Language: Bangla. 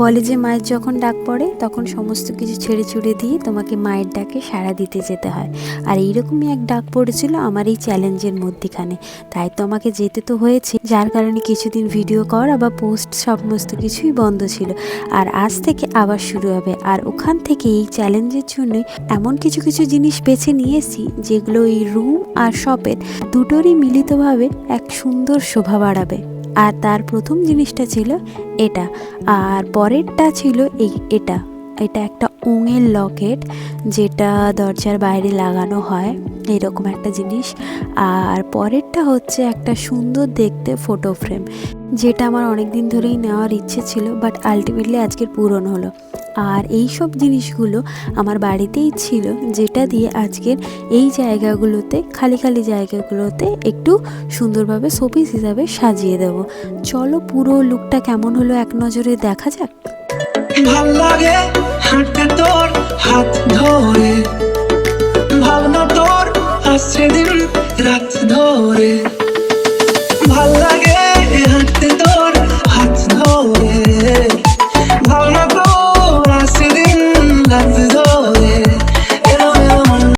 বলে যে মায়ের যখন ডাক পড়ে তখন সমস্ত কিছু ছেড়ে ছুড়ে দিয়ে তোমাকে মায়ের ডাকে সাড়া দিতে যেতে হয়। আর এইরকমই এক ডাক পড়েছিল আমার এই চ্যালেঞ্জের মধ্যেখানে, তাই তো আমাকে যেতে তো হয়েছে, যার কারণে কিছুদিন ভিডিও করা বা পোস্ট সমস্ত কিছুই বন্ধ ছিল। আর আজ থেকে আবার শুরু হবে। আর ওখান থেকে এই চ্যালেঞ্জের জন্যই এমন কিছু কিছু জিনিস বেছে নিয়েছি যেগুলো এই রুম আর শপের দুটোরই মিলিতভাবে এক সুন্দর শোভা বাড়াবে। আর তার প্রথম জিনিসটা ছিল এটা, আর পরেরটা ছিল এটা এটা একটা ওঙের লকেট, যেটা দরজার বাইরে লাগানো হয়, এরকম একটা জিনিস। আর পরেরটা হচ্ছে একটা সুন্দর দেখতে ফটো ফ্রেম, যেটা আমার অনেক দিন ধরেই নেওয়ার ইচ্ছে ছিল, বাট আলটিমেটলি আজকের পূরণ হলো। আর এই সব জিনিসগুলো আমার বাড়িতেই ছিল, যেটা দিয়ে আজকের এই জায়গাগুলোতে খালি খালি জায়গাগুলোতে একটু সুন্দরভাবে শোপিস হিসাবে সাজিয়ে দেব। চলো পুরো লুকটা কেমন হলো এক নজরে দেখা যাক। ভাল লাগে হাঁটতে তোর হাত ধরে,